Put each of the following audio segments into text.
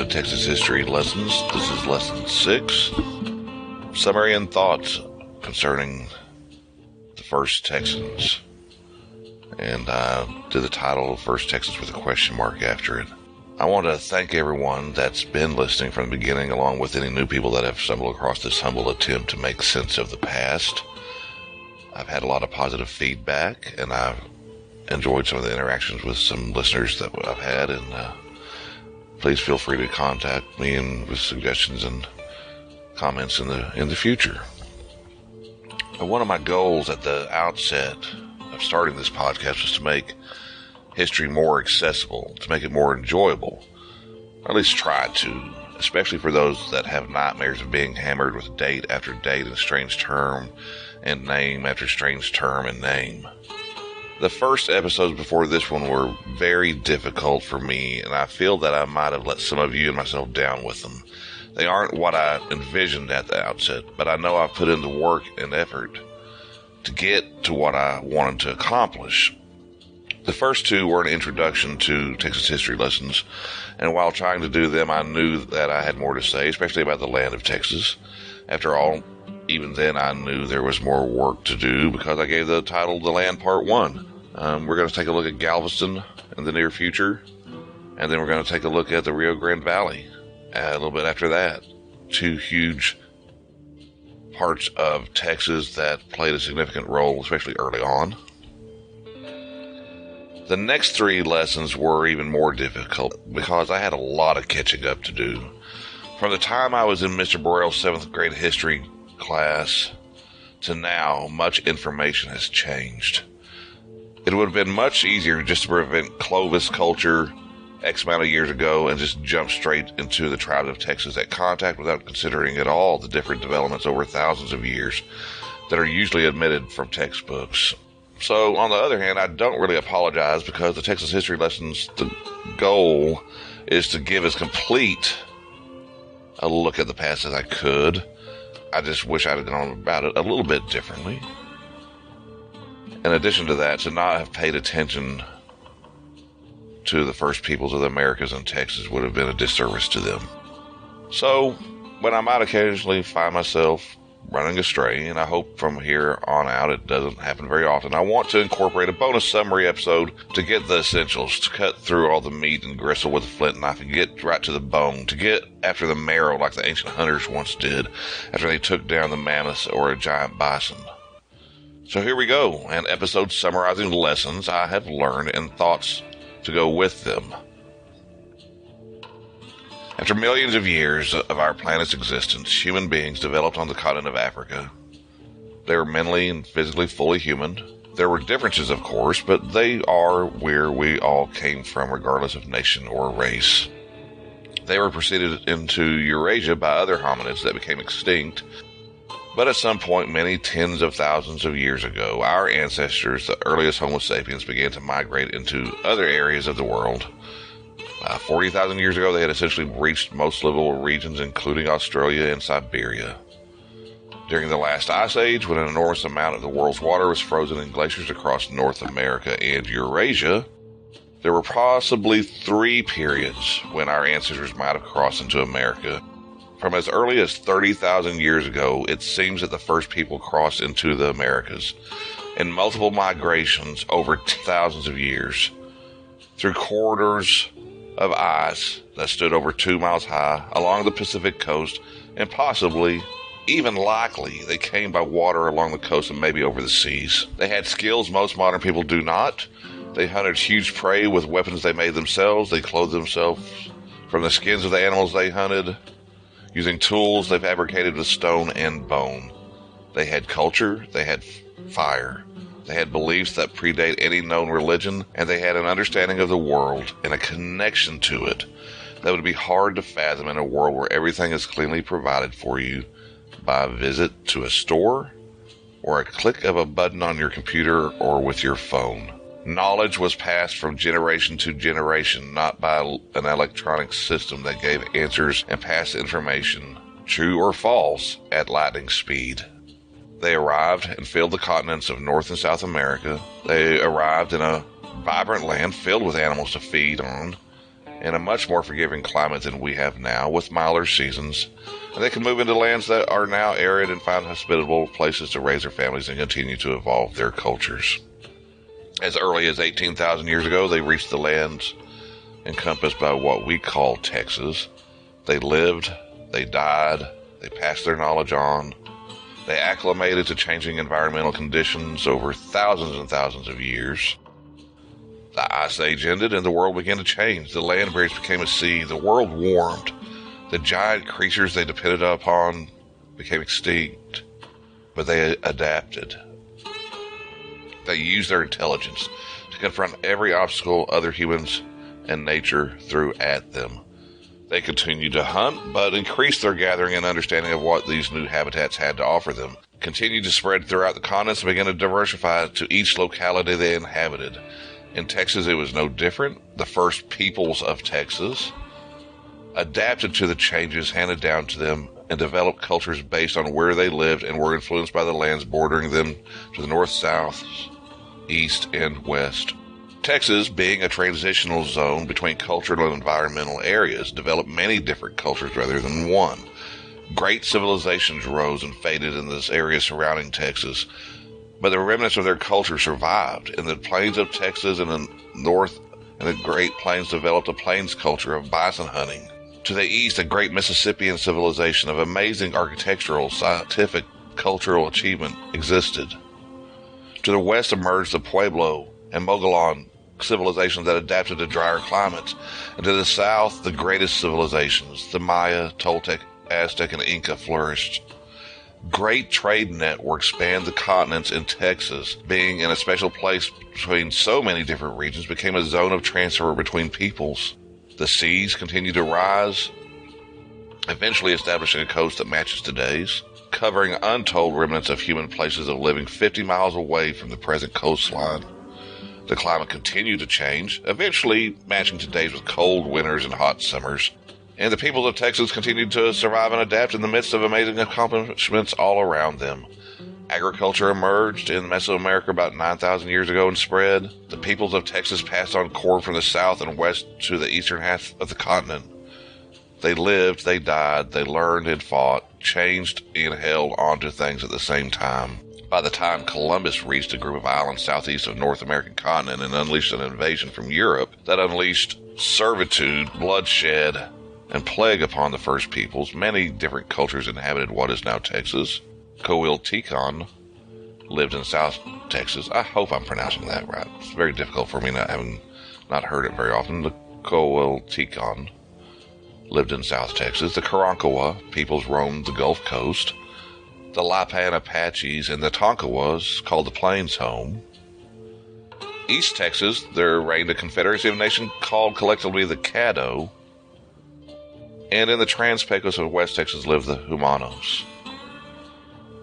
to Texas History Lessons. This is Lesson 6, Summary and Thoughts concerning the First Texans. And I did the title First Texans with a question mark after it. I want to thank everyone that's been listening from the beginning, along with any new people that have stumbled across this humble attempt to make sense of the past. I've had a lot of positive feedback, and I've enjoyed some of the interactions with some listeners that I've had, and please feel free to contact me and with suggestions and comments in the future. One of my goals at the outset of starting this podcast was to make history more accessible, to make it more enjoyable, or at least try to, especially for those that have nightmares of being hammered with date after date and strange term and name after strange term and name. The first episodes before this one were very difficult for me, and I feel that I might have let some of you and myself down with them. They aren't what I envisioned at the outset, but I know I've put in the work and effort to get to what I wanted to accomplish. The first two were an introduction to Texas history lessons, and while trying to do them, I knew that I had more to say, especially about the land of Texas. After all, even then I knew there was more work to do because I gave the title The Land Part 1. We're going to take a look at Galveston in the near future, and then we're going to take a look at the Rio Grande Valley a little bit after that. Two huge parts of Texas that played a significant role, especially early on. The next three lessons were even more difficult because I had a lot of catching up to do. From the time I was in Mr. Borrell's 7th grade history class to now, much information has changed. It would have been much easier just to prevent Clovis culture X amount of years ago and just jump straight into the tribes of Texas at contact without considering at all the different developments over thousands of years that are usually omitted from textbooks. So, on the other hand, I don't really apologize because the Texas history lessons, the goal is to give as complete a look at the past as I could. I just wish I'd have gone about it a little bit differently. In addition to that, to not have paid attention to the first peoples of the Americas in Texas would have been a disservice to them. So, when I might occasionally find myself running astray, and I hope from here on out it doesn't happen very often, I want to incorporate a bonus summary episode to get the essentials, to cut through all the meat and gristle with a flint knife and get right to the bone, to get after the marrow like the ancient hunters once did after they took down the mammoth or a giant bison. So here we go, an episode summarizing the lessons I have learned and thoughts to go with them. After millions of years of our planet's existence, human beings developed on the continent of Africa. They were mentally and physically fully human. There were differences, of course, but they are where we all came from, regardless of nation or race. They were preceded into Eurasia by other hominids that became extinct. But at some point, many tens of thousands of years ago, our ancestors, the earliest Homo sapiens, began to migrate into other areas of the world. 40,000 years ago, they had essentially reached most livable regions, including Australia and Siberia. During the last ice age, when an enormous amount of the world's water was frozen in glaciers across North America and Eurasia, there were possibly 3 periods when our ancestors might have crossed into America. From as early as 30,000 years ago, it seems that the first people crossed into the Americas in multiple migrations over thousands of years, through corridors of ice that stood over 2 miles high along the Pacific coast, and possibly, even likely, they came by water along the coast and maybe over the seas. They had skills most modern people do not. They hunted huge prey with weapons they made themselves. They clothed themselves from the skins of the animals they hunted, using tools they fabricated with stone and bone. They had culture, they had fire, they had beliefs that predate any known religion, and they had an understanding of the world and a connection to it that would be hard to fathom in a world where everything is cleanly provided for you by a visit to a store or a click of a button on your computer or with your phone. Knowledge was passed from generation to generation, not by an electronic system that gave answers and passed information, true or false, at lightning speed. They arrived and filled the continents of North and South America. They arrived in a vibrant land filled with animals to feed on, in a much more forgiving climate than we have now, with milder seasons, and they can move into lands that are now arid and find hospitable places to raise their families and continue to evolve their cultures. As early as 18,000 years ago, they reached the lands encompassed by what we call Texas. They lived, they died, they passed their knowledge on, they acclimated to changing environmental conditions over thousands and thousands of years. The Ice Age ended and the world began to change. The land bridge became a sea. The world warmed. The giant creatures they depended upon became extinct. But they adapted. They used their intelligence to confront every obstacle other humans and nature threw at them. They continued to hunt, but increased their gathering and understanding of what these new habitats had to offer them. Continued to spread throughout the continents and began to diversify to each locality they inhabited. In Texas, it was no different. The first peoples of Texas adapted to the changes handed down to them and developed cultures based on where they lived and were influenced by the lands bordering them to the north, south, east, and west. Texas, being a transitional zone between cultural and environmental areas, developed many different cultures rather than one. Great civilizations rose and faded in this area surrounding Texas, but the remnants of their culture survived. In the plains of Texas and the north and the Great Plains developed a plains culture of bison hunting. To the east, a great Mississippian civilization of amazing architectural, scientific, cultural achievement existed. To the west emerged the Pueblo and Mogollon civilizations that adapted to drier climates. And to the south, the greatest civilizations, the Maya, Toltec, Aztec, and Inca flourished. Great trade networks spanned the continents, in Texas, being in a special place between so many different regions, became a zone of transfer between peoples. The seas continued to rise, eventually establishing a coast that matches today's, covering untold remnants of human places of living 50 miles away from the present coastline. The climate continued to change, eventually matching today's with cold winters and hot summers. And the peoples of Texas continued to survive and adapt in the midst of amazing accomplishments all around them. Agriculture emerged in Mesoamerica about 9,000 years ago and spread. The peoples of Texas passed on corn from the south and west to the eastern half of the continent. They lived, they died, they learned and fought, changed and held on to things at the same time. By the time Columbus reached a group of islands southeast of North American continent and unleashed an invasion from Europe that unleashed servitude, bloodshed, and plague upon the first peoples, many different cultures inhabited what is now Texas. Coahuiltecans lived in South Texas. I hope I'm pronouncing that right. It's very difficult for me having not heard it very often. The Coahuiltecans lived in South Texas. The Karankawas peoples roamed the Gulf Coast. The Lipan Apaches and the Tonkawas called the Plains home. East Texas, there reigned a confederacy of nations called collectively the Caddo. And in the Trans-Pecos of West Texas lived the Humanos.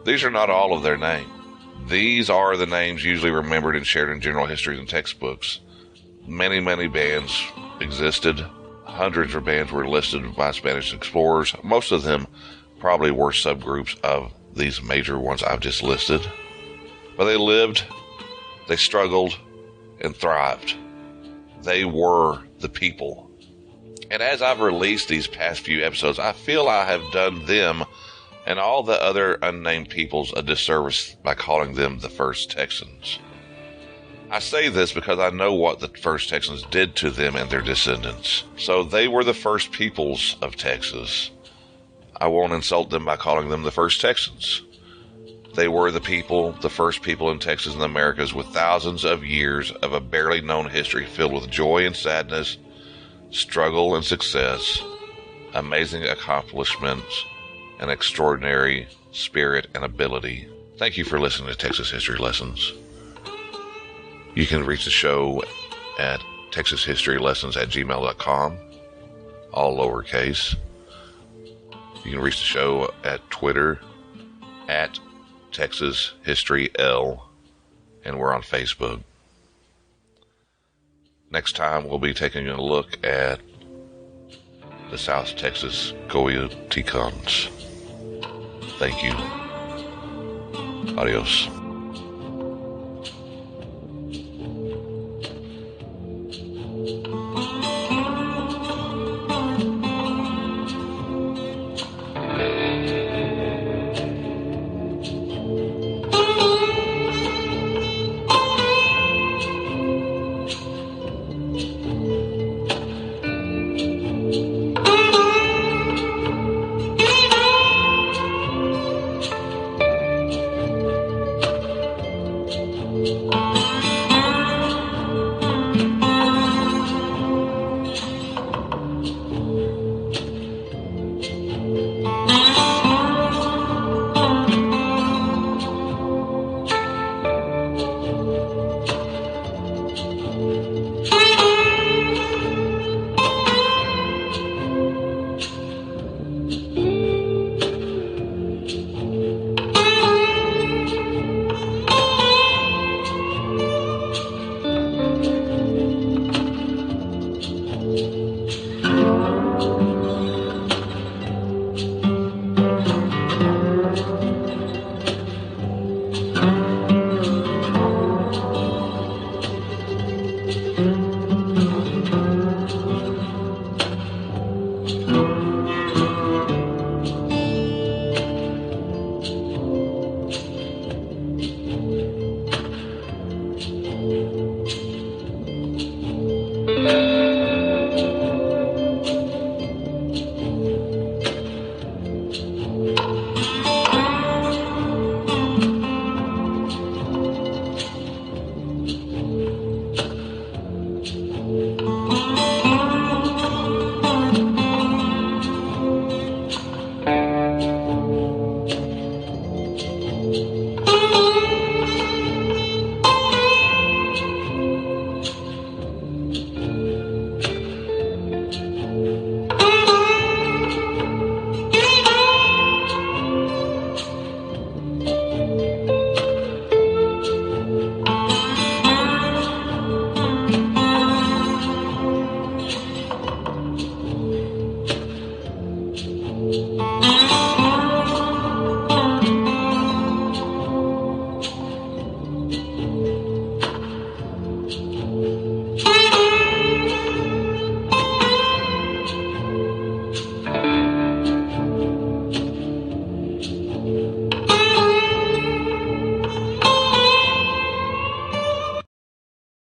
These are not all of their names. These are the names usually remembered and shared in general histories and textbooks. Many, many bands existed. Hundreds of bands were listed by Spanish explorers. Most of them probably were subgroups of these major ones I've just listed. But they lived, they struggled, and thrived. They were the people. And as I've released these past few episodes, I feel I have done them and all the other unnamed peoples a disservice by calling them the First Texans. I say this because I know what the First Texans did to them and their descendants. So they were the first peoples of Texas. I won't insult them by calling them the First Texans. They were the people, the first people in Texas and the Americas, with thousands of years of a barely known history filled with joy and sadness, struggle and success, amazing accomplishments, and extraordinary spirit and ability. Thank you for listening to Texas History Lessons. You can reach the show at texashistorylessons@gmail.com, all lowercase. You can reach the show at Twitter at TexasHistoryL, and we're on Facebook. Next time, we'll be taking a look at the South Texas Coahuiltecans. Thank you. Adios.